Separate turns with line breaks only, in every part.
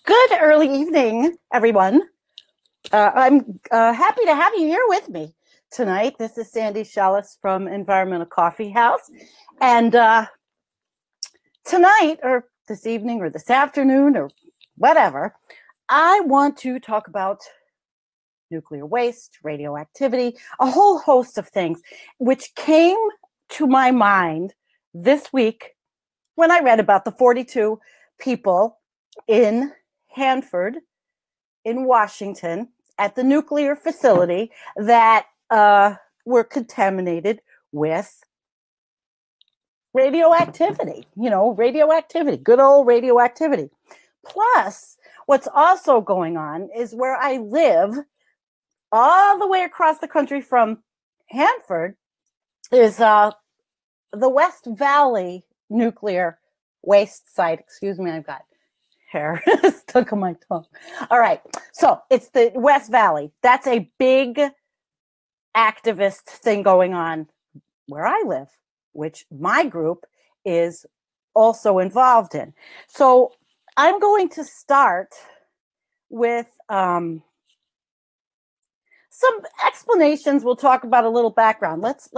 Good early evening, everyone. I'm happy to have you here with me tonight. This is Sandy Shellis from Environmental Coffee House. And tonight, or this evening, or this afternoon, or whatever, I want to talk about nuclear waste, radioactivity, a whole host of things, which came to my mind this week when I read about the 42 people in Hanford in Washington at the nuclear facility that were contaminated with radioactivity, good old radioactivity. Plus, what's also going on is where I live, all the way across the country from Hanford, is the West Valley nuclear waste site. Excuse me, I've got hair stuck on my tongue. All right, so it's the West Valley. That's a big activist thing going on where I live, which my group is also involved in. So I'm going to start with some explanations. We'll talk about a little background. Let's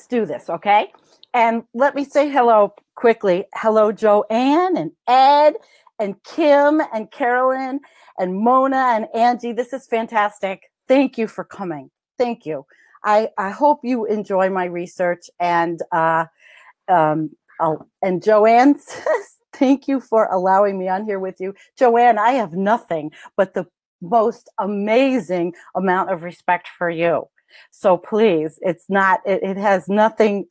do this, okay? And let me say hello quickly. Hello, Joanne and Ed and Kim and Carolyn and Mona and Angie. This is fantastic. Thank you for coming. Thank you. I hope you enjoy my research, and Joanne says, thank you for allowing me on here with you. Joanne, I have nothing but the most amazing amount of respect for you. So please, it has nothing,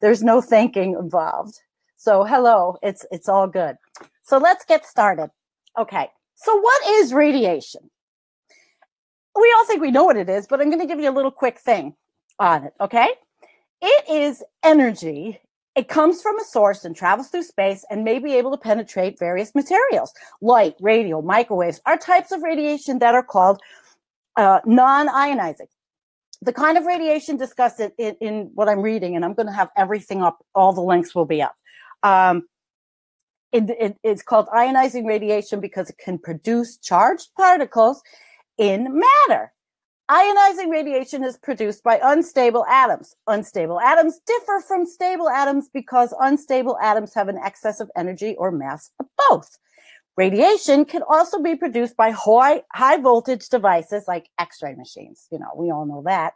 there's no thanking involved. So hello, it's all good. So let's get started. Okay, so what is radiation? We all think we know what it is, but I'm going to give you a little quick thing on it, okay? It is energy. It comes from a source and travels through space and may be able to penetrate various materials. Light, radio, microwaves are types of radiation that are called non-ionizing. The kind of radiation discussed in what I'm reading, and I'm going to have everything up, all the links will be up. It's called ionizing radiation because it can produce charged particles in matter. Ionizing radiation is produced by unstable atoms. Unstable atoms differ from stable atoms because unstable atoms have an excess of energy or mass of both. Radiation can also be produced by high voltage devices like X-ray machines. We all know that.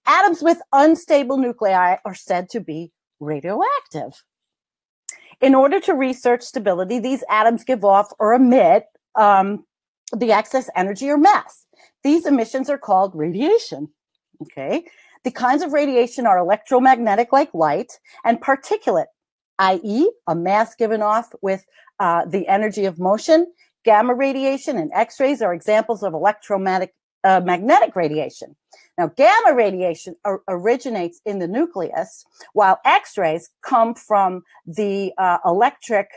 Atoms with unstable nuclei are said to be radioactive. In order to research stability, these atoms give off or emit the excess energy or mass. These emissions are called radiation. Okay. The kinds of radiation are electromagnetic, like light, and particulate, i.e., a mass given off with the energy of motion. Gamma radiation and X-rays are examples of magnetic radiation. Now, gamma radiation originates in the nucleus, while X-rays come from the electronic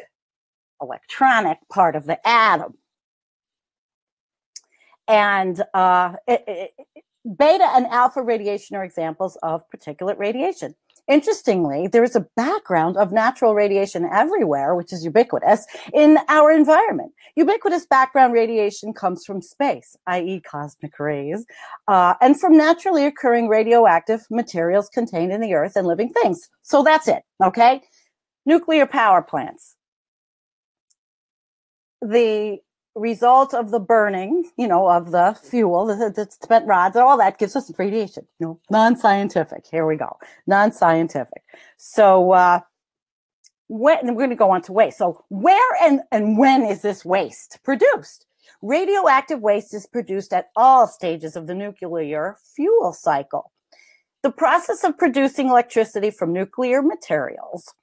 part of the atom. And beta and alpha radiation are examples of particulate radiation. Interestingly, there is a background of natural radiation everywhere, which is ubiquitous, in our environment. Ubiquitous background radiation comes from space, i.e. cosmic rays, and from naturally occurring radioactive materials contained in the earth and living things. So that's it, okay? Nuclear power plants. The result of the burning, of the fuel, the spent rods, all that gives us radiation, non-scientific. Here we go, non-scientific. So we're going to go on to waste. So where and when is this waste produced? Radioactive waste is produced at all stages of the nuclear fuel cycle. The process of producing electricity from nuclear materials.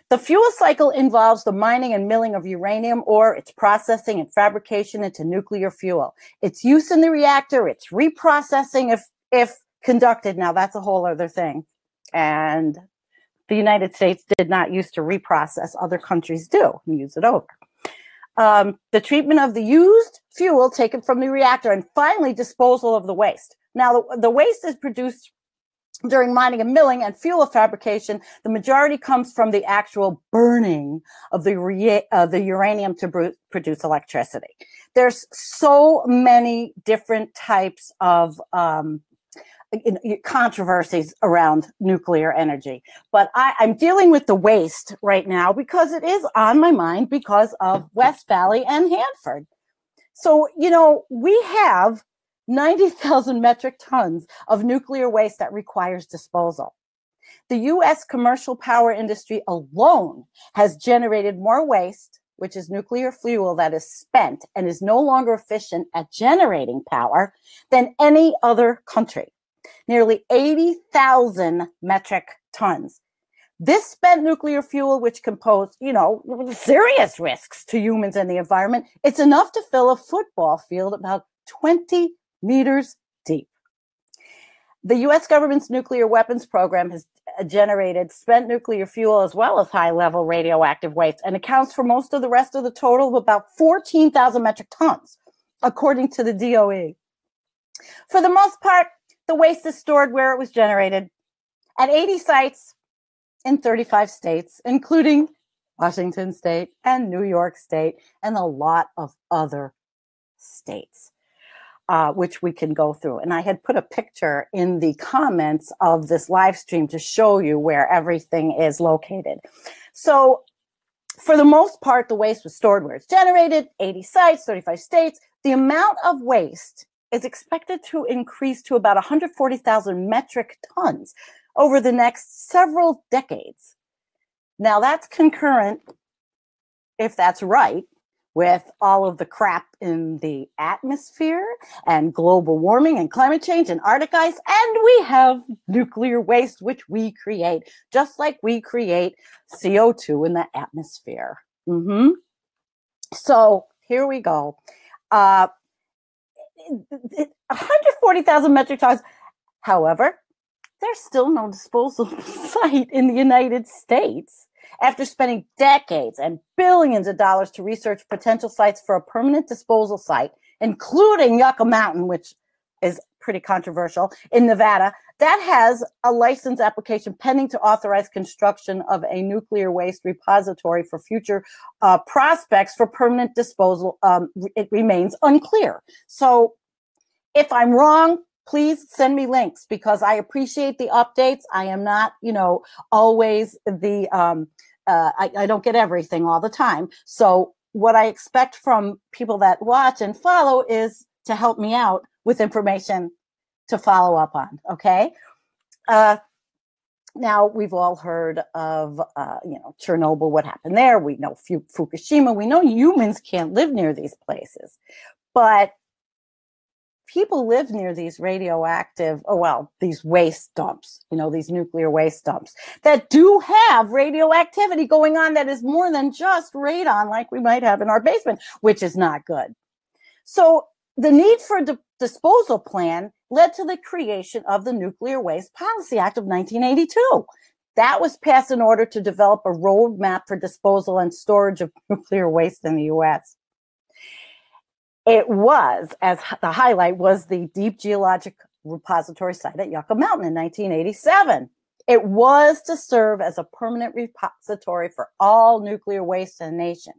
The fuel cycle involves the mining and milling of uranium ore, its processing and fabrication into nuclear fuel. Its use in the reactor, its reprocessing if conducted. Now, that's a whole other thing. And the United States did not used to reprocess. Other countries do and use it over. The treatment of the used fuel taken from the reactor, and finally disposal of the waste. Now, the waste is produced During mining and milling and fuel fabrication, the majority comes from the actual burning of the uranium to produce electricity. There's so many different types of controversies around nuclear energy. But I'm dealing with the waste right now because it is on my mind because of West Valley and Hanford. So, we have 90,000 metric tons of nuclear waste that requires disposal. The U.S. commercial power industry alone has generated more waste, which is nuclear fuel that is spent and is no longer efficient at generating power, than any other country. Nearly 80,000 metric tons. This spent nuclear fuel, which can pose, serious risks to humans and the environment, it's enough to fill a football field about 20 meters deep. The U.S. government's nuclear weapons program has generated spent nuclear fuel as well as high-level radioactive waste and accounts for most of the rest of the total of about 14,000 metric tons, according to the DOE. For the most part, the waste is stored where it was generated at 80 sites in 35 states, including Washington State and New York State and a lot of other states, which we can go through. And I had put a picture in the comments of this live stream to show you where everything is located. So for the most part, the waste was stored where it's generated, 80 sites, 35 states. The amount of waste is expected to increase to about 140,000 metric tons over the next several decades. Now that's concurrent, if that's right, with all of the crap in the atmosphere and global warming and climate change and Arctic ice. And we have nuclear waste, which we create, just like we create CO2 in the atmosphere. So here we go. 140,000 metric tons. However, there's still no disposal site in the United States. After spending decades and billions of dollars to research potential sites for a permanent disposal site, including Yucca Mountain, which is pretty controversial, in Nevada, that has a license application pending to authorize construction of a nuclear waste repository for future prospects for permanent disposal. It remains unclear. So if I'm wrong, please send me links because I appreciate the updates. I am not, always the, I don't get everything all the time. So what I expect from people that watch and follow is to help me out with information to follow up on. Okay. Now we've all heard of, Chernobyl, what happened there. We know Fukushima. We know humans can't live near these places, but people live near these radioactive, these waste dumps, these nuclear waste dumps that do have radioactivity going on that is more than just radon like we might have in our basement, which is not good. So the need for a disposal plan led to the creation of the Nuclear Waste Policy Act of 1982. That was passed in order to develop a roadmap for disposal and storage of nuclear waste in the U.S. It was, as the highlight was the Deep Geologic Repository site at Yucca Mountain in 1987. It was to serve as a permanent repository for all nuclear waste in the nation.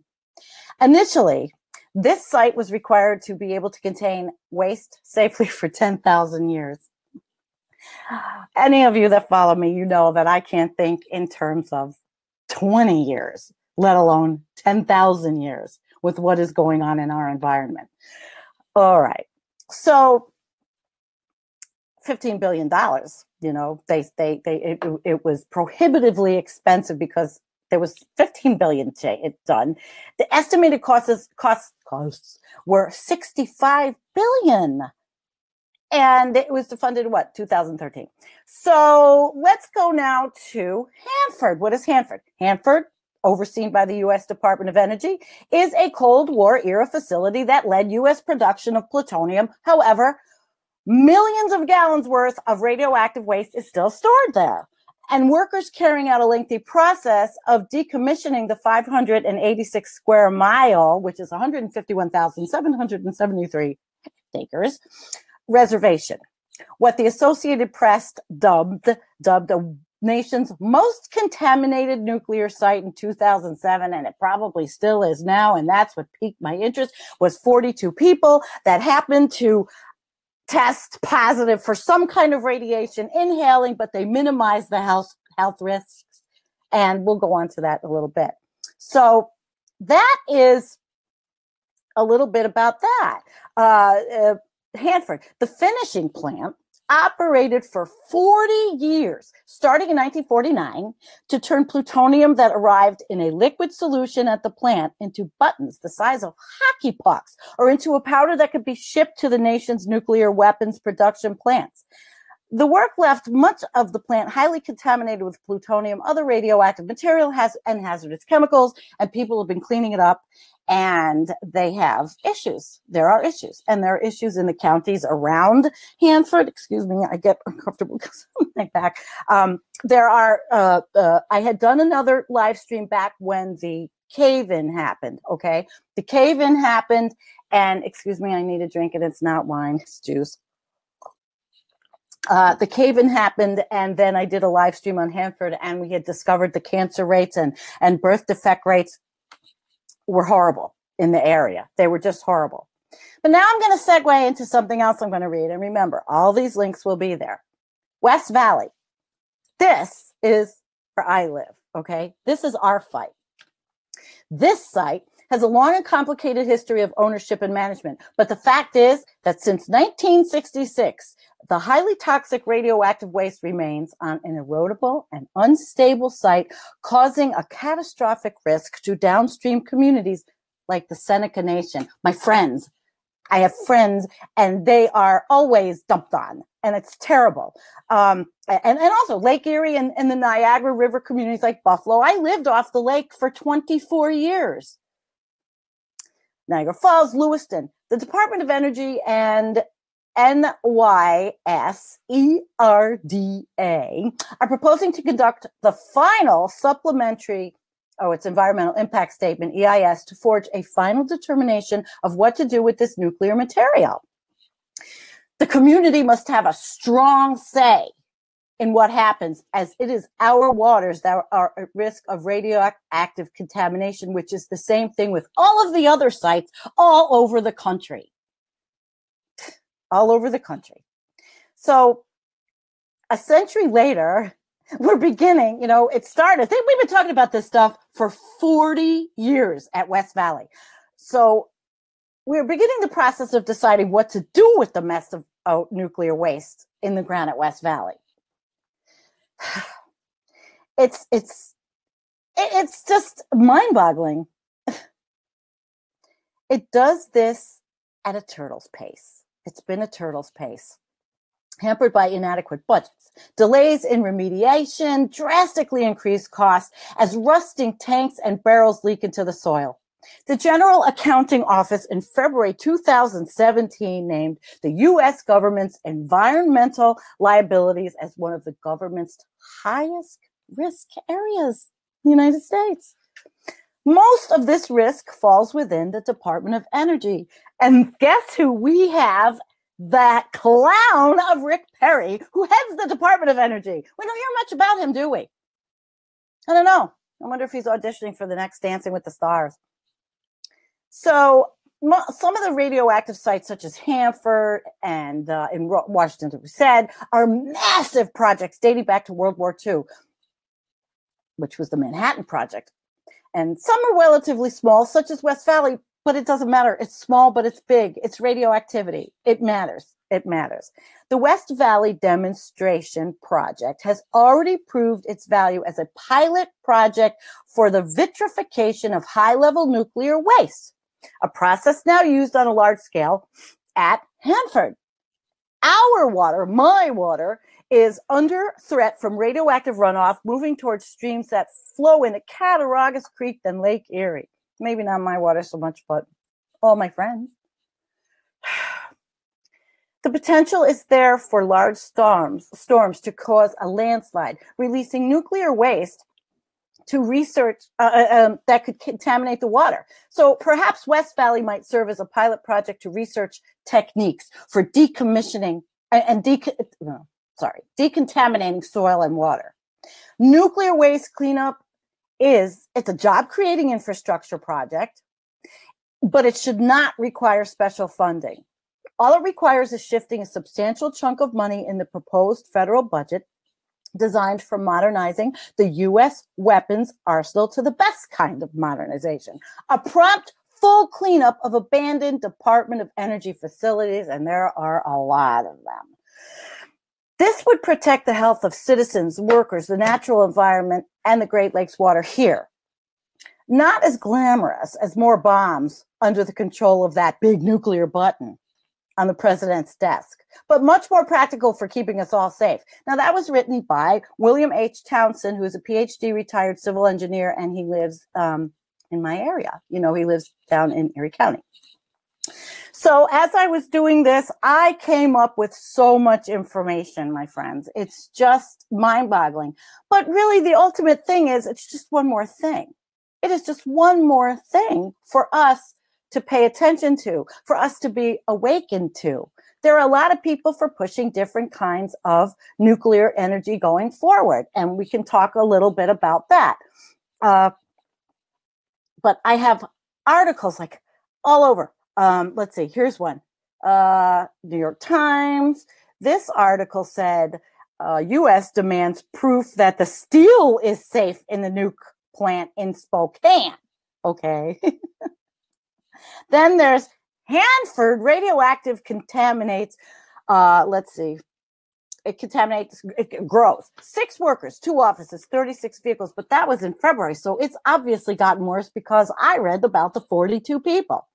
Initially, this site was required to be able to contain waste safely for 10,000 years. Any of you that follow me, you know that I can't think in terms of 20 years, let alone 10,000 years. With what is going on in our environment. All right. So $15 billion, it was prohibitively expensive because there was $15 billion done. The estimated costs were $65 billion. And it was funded in 2013. So let's go now to Hanford. What is Hanford? Hanford, overseen by the U.S. Department of Energy, is a Cold War era facility that led U.S. production of plutonium. However, millions of gallons worth of radioactive waste is still stored there. And workers carrying out a lengthy process of decommissioning the 586 square mile, which is 151,773 acres, reservation. what the Associated Press dubbed the nation's most contaminated nuclear site in 2007, and it probably still is now, and that's what piqued my interest, was 42 people that happened to test positive for some kind of radiation inhaling, but they minimized the health risks, and we'll go on to that in a little bit. So that is a little bit about that. Hanford, the finishing plant, operated for 40 years, starting in 1949, to turn plutonium that arrived in a liquid solution at the plant into buttons the size of hockey pucks, or into a powder that could be shipped to the nation's nuclear weapons production plants. The work left much of the plant highly contaminated with plutonium, other radioactive material, and hazardous chemicals, and people have been cleaning it up, and they have issues. There are issues, and there are issues in the counties around Hanford. Excuse me, I get uncomfortable because of my back. I had done another live stream back when the cave-in happened, okay? The cave-in happened, and excuse me, I need a drink, and it's not wine, it's juice. The cave-in happened, and then I did a live stream on Hanford, and we had discovered the cancer rates and birth defect rates were horrible in the area. They were just horrible. But now I'm going to segue into something else I'm going to read. And remember, all these links will be there. West Valley. This is where I live, okay? This is our fight. This site has a long and complicated history of ownership and management. But the fact is that since 1966, the highly toxic radioactive waste remains on an erodible and unstable site, causing a catastrophic risk to downstream communities like the Seneca Nation. My friends, I have friends, and they are always dumped on, and it's terrible. And also Lake Erie and the Niagara River communities like Buffalo. I lived off the lake for 24 years. Niagara Falls, Lewiston, the Department of Energy and NYSERDA are proposing to conduct the final supplementary, it's environmental impact statement, EIS, to forge a final determination of what to do with this nuclear material. The community must have a strong say in what happens, as it is our waters that are at risk of radioactive contamination, which is the same thing with all of the other sites all over the country. All over the country. So a century later, we're beginning, it started. We've been talking about this stuff for 40 years at West Valley. So we're beginning the process of deciding what to do with the mess of nuclear waste in the ground at West Valley. It's just mind-boggling. It does this at a turtle's pace. It's been a turtle's pace. Hampered by inadequate budgets, delays in remediation, drastically increased costs as rusting tanks and barrels leak into the soil. The General Accounting Office in February 2017 named the U.S. government's environmental liabilities as one of the government's highest risk areas in the United States. Most of this risk falls within the Department of Energy. And guess who we have? That clown of Rick Perry, who heads the Department of Energy. We don't hear much about him, do we? I don't know. I wonder if he's auditioning for the next Dancing with the Stars. So some of the radioactive sites, such as Hanford and in Washington, as we said, are massive projects dating back to World War II, which was the Manhattan Project. And some are relatively small, such as West Valley, but it doesn't matter. It's small, but it's big. It's radioactivity. It matters. It matters. The West Valley Demonstration Project has already proved its value as a pilot project for the vitrification of high-level nuclear waste, a process now used on a large scale at Hanford. Our water, my water, is under threat from radioactive runoff moving towards streams that flow into Cattaraugus Creek and Lake Erie. Maybe not my water so much, but all my friends. The potential is there for large storms to cause a landslide, releasing nuclear waste to research that could contaminate the water. So perhaps West Valley might serve as a pilot project to research techniques for decommissioning and decontaminating soil and water. Nuclear waste cleanup it's a job-creating infrastructure project, but it should not require special funding. All it requires is shifting a substantial chunk of money in the proposed federal budget designed for modernizing the U.S. weapons arsenal to the best kind of modernization. A prompt, full cleanup of abandoned Department of Energy facilities, and there are a lot of them. This would protect the health of citizens, workers, the natural environment, and the Great Lakes water here. Not as glamorous as more bombs under the control of that big nuclear button on the president's desk, but much more practical for keeping us all safe. Now, that was written by William H. Townsend, who is a PhD retired civil engineer, and he lives in my area. He lives down in Erie County. So as I was doing this, I came up with so much information, my friends. It's just mind-boggling. But really, the ultimate thing is it's just one more thing. It is just one more thing for us to pay attention to, for us to be awakened to. There are a lot of people for pushing different kinds of nuclear energy going forward, and we can talk a little bit about that. But I have articles like all over. Let's see, here's one. New York Times. This article said, U.S. demands proof that the steel is safe in the nuke plant in Spokane. Okay. Then there's Hanford, radioactive contaminates, let's see, it contaminates growth. 6 workers, 2 offices, 36 vehicles, but that was in February. So it's obviously gotten worse because I read about the 42 people.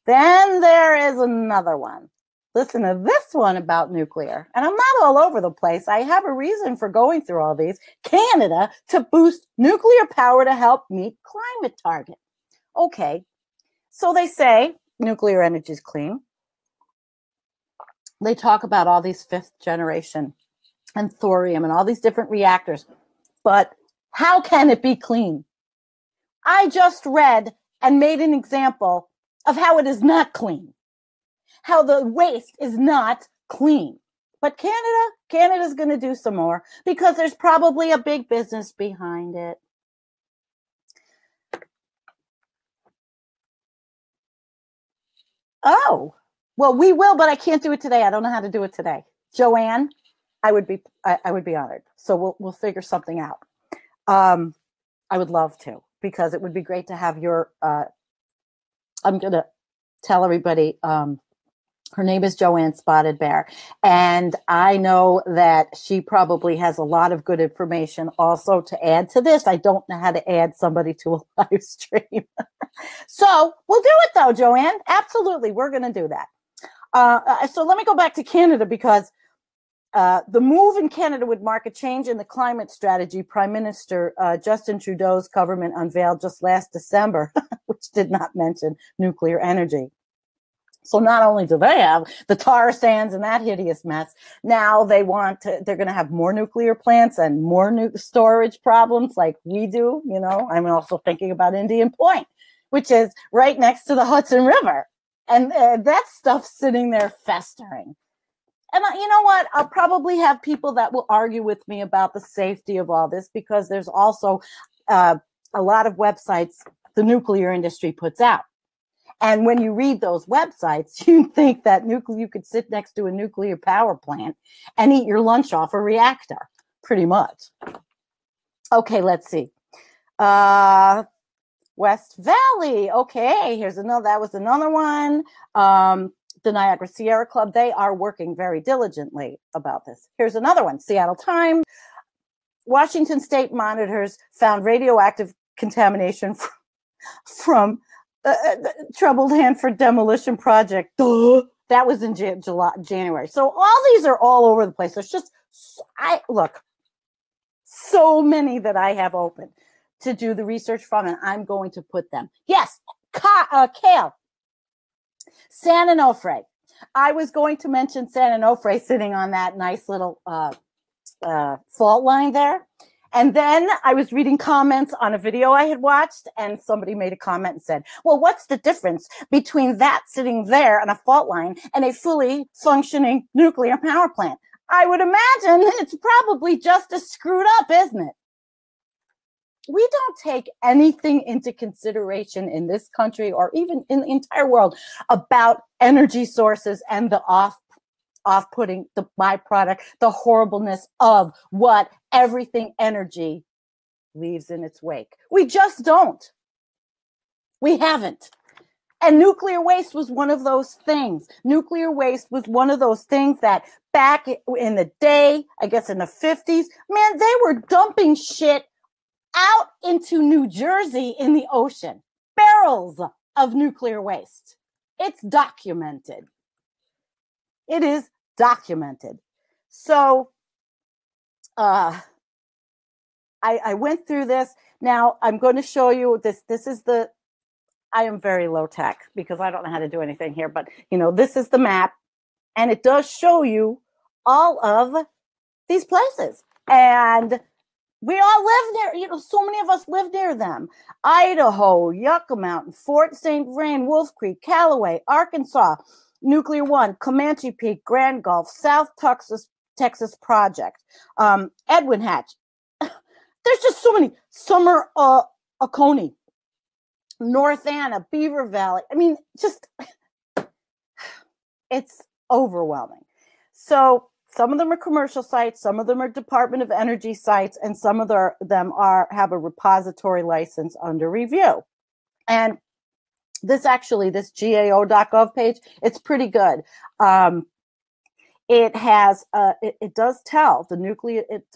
Then there is another one. Listen to this one about nuclear. And I'm not all over the place. I have a reason for going through all these. Canada to boost nuclear power to help meet climate target. Okay, so they say nuclear energy is clean. They talk about all these 5th generation and thorium and all these different reactors. But how can it be clean? I just read and made an example of how it is not clean, how the waste is not clean. But Canada's going to do some more because there's probably a big business behind it. Oh, well, we will, but I can't do it today. I don't know how to do it today. Joanne, I would be honored. So we'll figure something out. I would love to, because it would be great to have your, I'm going to tell everybody, her name is Joanne Spotted Bear. And I know that she probably has a lot of good information also to add to this. I don't know how to add somebody to a live stream. So we'll do it though, Joanne. Absolutely. We're going to do that. So let me go back to Canada, because the move in Canada would mark a change in the climate strategy Prime Minister Justin Trudeau's government unveiled just last December, which did not mention nuclear energy. So not only do they have the tar sands and that hideous mess, now they're going to have more nuclear plants and more storage problems like we do. I'm also thinking about Indian Point, which is right next to the Hudson River. And that stuff's sitting there festering. And you know what? I'll probably have people that will argue with me about the safety of all this, because there's also a lot of websites the nuclear industry puts out. And when you read those websites, you think that you could sit next to a nuclear power plant and eat your lunch off a reactor, pretty much. Okay, let's see. West Valley. Okay, that was another one. The Niagara Sierra Club, they are working very diligently about this. Here's another one. Seattle Times. Washington State monitors found radioactive contamination from troubled Hanford demolition project. Duh. That was in January. So all these are all over the place. There's just, look, so many that I have open to do the research from, and I'm going to put them. Yes, kale. San Onofre. I was going to mention San Onofre sitting on that nice little fault line there. And then I was reading comments on a video I had watched, and somebody made a comment and said, well, what's the difference between that sitting there on a fault line and a fully functioning nuclear power plant? I would imagine it's probably just as screwed up, isn't it? We don't take anything into consideration in this country or even in the entire world about energy sources and the off-putting, the byproduct, the horribleness of what everything energy leaves in its wake. We just don't. We haven't. And nuclear waste was one of those things. Nuclear waste was one of those things that back in the day, I guess in the 50s, man, they were dumping shit out into New Jersey in the ocean. Barrels of nuclear waste. It's documented. It is documented. So I went through this. Now I'm going to show you this. This is I am very low tech because I don't know how to do anything here, but this is the map, and it does show you all of these places. And we all live near, so many of us live near them. Idaho, Yucca Mountain, Fort St. Vrain, Wolf Creek, Callaway, Arkansas, Nuclear One, Comanche Peak, Grand Gulf, South Texas Project, Edwin Hatch. There's just so many. Summer Oconee, North Anna, Beaver Valley. I mean, just, it's overwhelming. So some of them are commercial sites, some of them are Department of Energy sites, and some of them have a repository license under review. And this GAO.gov page, it's pretty good. It has, it does tell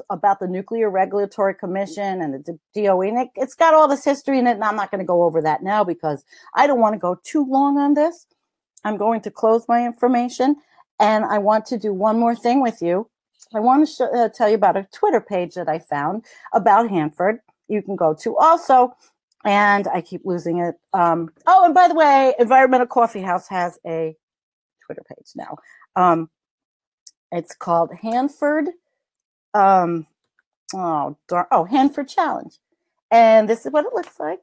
about the Nuclear Regulatory Commission and the DOE, and it's got all this history in it, and I'm not going to go over that now because I don't want to go too long on this. I'm going to close my information, and I want to do one more thing with you. I want to tell you about a Twitter page that I found about Hanford. You can go to also, and I keep losing it. Oh, and by the way, Environmental Coffee House has a Twitter page now. It's called Hanford. Hanford Challenge. And this is what it looks like.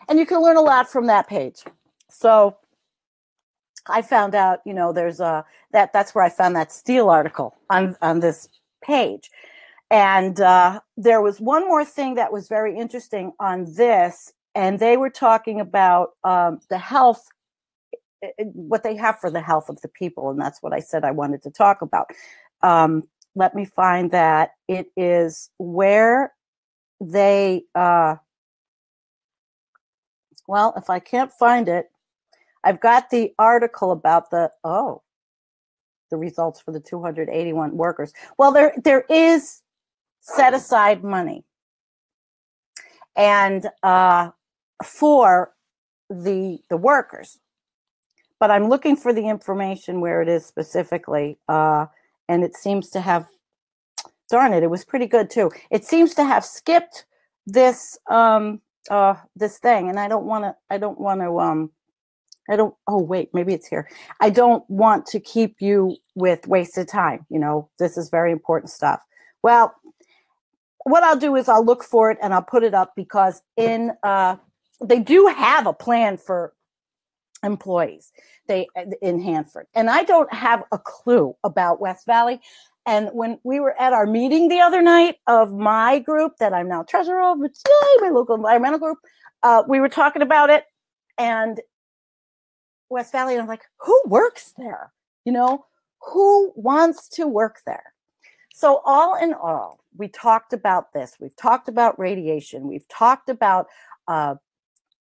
And you can learn a lot from that page. So I found out, there's that's where I found that Steele article on this page. And there was one more thing that was very interesting on this, and they were talking about the health, what they have for the health of the people, and that's what I said I wanted to talk about. Let me find that. It is where they, well, if I can't find it, I've got the article about the results for the 281 workers. Well, there is set aside money, and for the workers. But I'm looking for the information where it is specifically, and it seems to have, darn it, it was pretty good too. It seems to have skipped this this thing, and I don't want to, oh wait, maybe it's here. I don't want to keep you with wasted time. This is very important stuff. Well, what I'll do is I'll look for it and I'll put it up, because they do have a plan for employees in Hanford, and I don't have a clue about West Valley. And when we were at our meeting the other night of my group that I'm now treasurer of, which my local environmental group, we were talking about it, and West Valley, and I'm like, who works there? Who wants to work there? So all in all, we talked about this. We've talked about radiation. We've talked about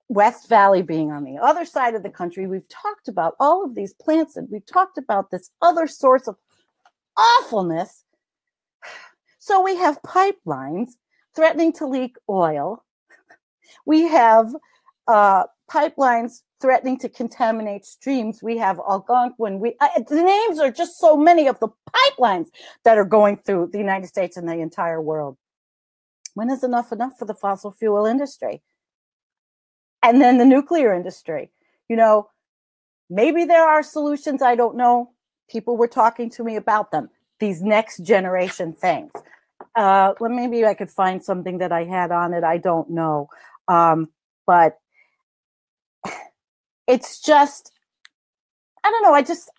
West Valley being on the other side of the country. We've talked about all of these plants, and we've talked about this other source of awfulness. So we have pipelines threatening to leak oil. We have pipelines threatening to contaminate streams. We have Algonquin. The names are just so many of the pipelines that are going through the United States and the entire world. When is enough for the fossil fuel industry? And then the nuclear industry. Maybe there are solutions. I don't know. People were talking to me about them. these next generation things. Maybe I could find something that I had on it. I don't know. But it's just, I don't know. I just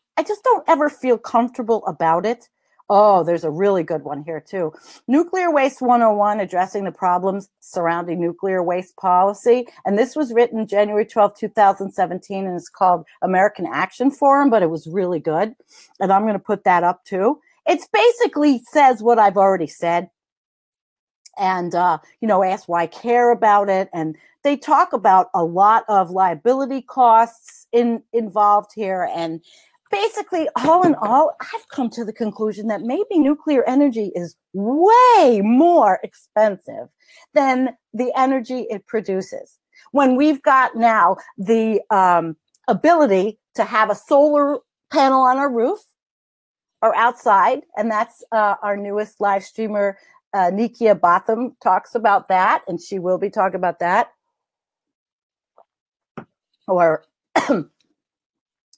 don't ever feel comfortable about it. Oh, there's a really good one here too. Nuclear Waste 101, addressing the problems surrounding nuclear waste policy. And this was written January 12, 2017, and it's called American Action Forum, but it was really good. And I'm going to put that up too. It's basically says what I've already said. And, ask why I care about it. And they talk about a lot of liability costs involved here. And basically, all in all, I've come to the conclusion that maybe nuclear energy is way more expensive than the energy it produces. When we've got now the ability to have a solar panel on our roof or outside, and that's our newest live streamer, Nikia Botham, talks about that, and she will be talking about that. Or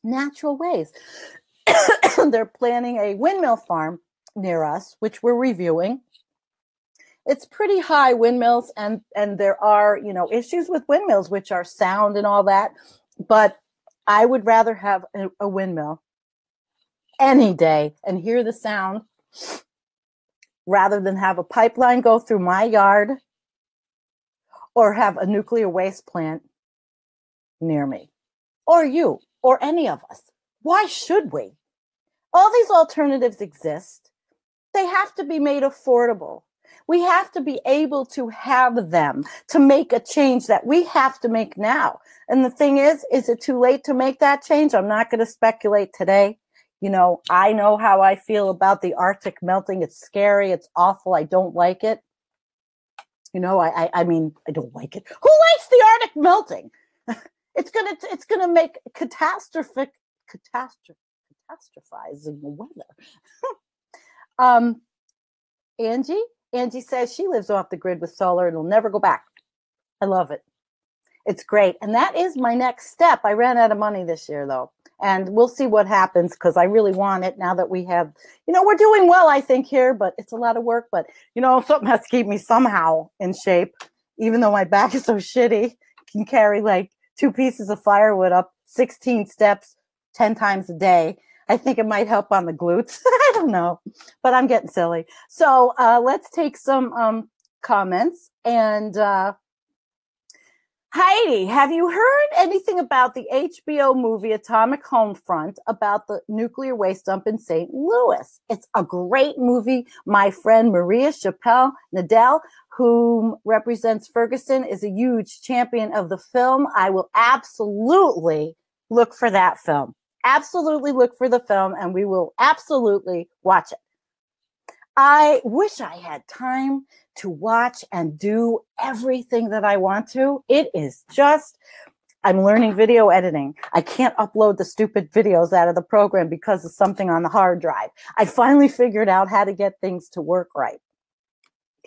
natural ways. They're planning a windmill farm near us, which we're reviewing. It's pretty high windmills, and there are, issues with windmills, which are sound and all that. But I would rather have a windmill any day and hear the sound rather than have a pipeline go through my yard or have a nuclear waste plant near me, or you, or any of us. Why should we? All these alternatives exist. They have to be made affordable. We have to be able to have them to make a change that we have to make now. And the thing is it too late to make that change? I'm not going to speculate today. I know how I feel about the Arctic melting. It's scary. It's awful. I don't like it. I don't like it. Who likes the Arctic melting? It's gonna make catastrophizing the weather. Angie says she lives off the grid with solar and will never go back. I love it. It's great. And that is my next step. I ran out of money this year though. And we'll see what happens because I really want it now that we have, we're doing well, I think, here, but it's a lot of work. But, something has to keep me somehow in shape, even though my back is so shitty. Can carry like 2 pieces of firewood up 16 steps 10 times a day. I think it might help on the glutes. I don't know, but I'm getting silly. So let's take some comments. And Heidi, have you heard anything about the HBO movie Atomic Homefront about the nuclear waste dump in St. Louis? It's a great movie. My friend Maria Chappelle Nadell, whom represents Ferguson, is a huge champion of the film. I will absolutely look for that film. Absolutely look for the film, and we will absolutely watch it. I wish I had time to watch and do everything that I want to. It is just, I'm learning video editing. I can't upload the stupid videos out of the program because of something on the hard drive. I finally figured out how to get things to work right.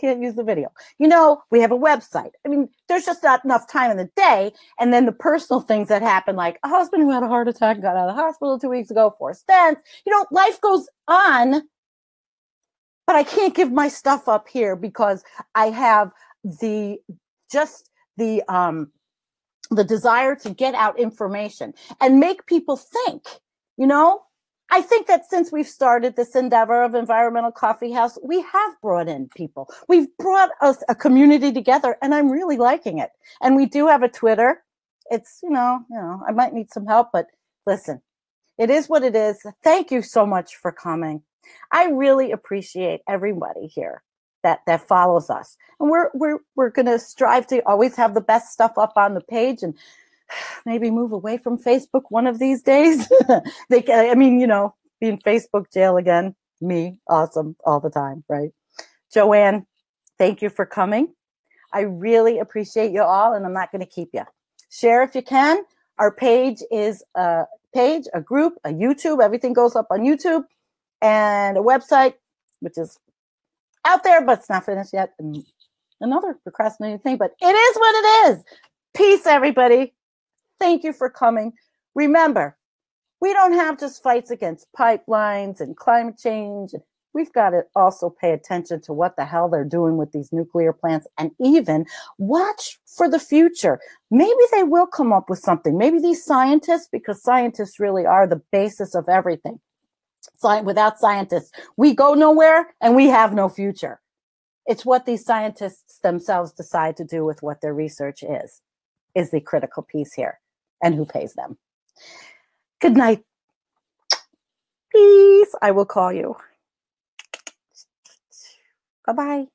Can't use the video. We have a website. There's just not enough time in the day. And then the personal things that happen, like a husband who had a heart attack, got out of the hospital 2 weeks ago, 4 stents. Life goes on. But I can't give my stuff up here because I have the desire to get out information and make people think, I think that since we've started this endeavor of Environmental Coffee House, we have brought in people. We've brought a community together, and I'm really liking it. And we do have a Twitter. It's, I might need some help, but listen, it is what it is. Thank you so much for coming. I really appreciate everybody here that follows us. And we're going to strive to always have the best stuff up on the page and maybe move away from Facebook one of these days. Be in Facebook jail again. Me, awesome all the time, right? Joanne, thank you for coming. I really appreciate you all, and I'm not going to keep you. Share if you can. Our page is a group, a YouTube. Everything goes up on YouTube. And a website, which is out there, but it's not finished yet. And another procrastinating thing, but it is what it is. Peace, everybody. Thank you for coming. Remember, we don't have just fights against pipelines and climate change. we've got to also pay attention to what the hell they're doing with these nuclear plants and even watch for the future. Maybe they will come up with something. Maybe these scientists, because scientists really are the basis of everything. Without scientists, we go nowhere and we have no future. It's what these scientists themselves decide to do with what their research is the critical piece here, and who pays them. Good night. Peace. I will call you. Bye-bye.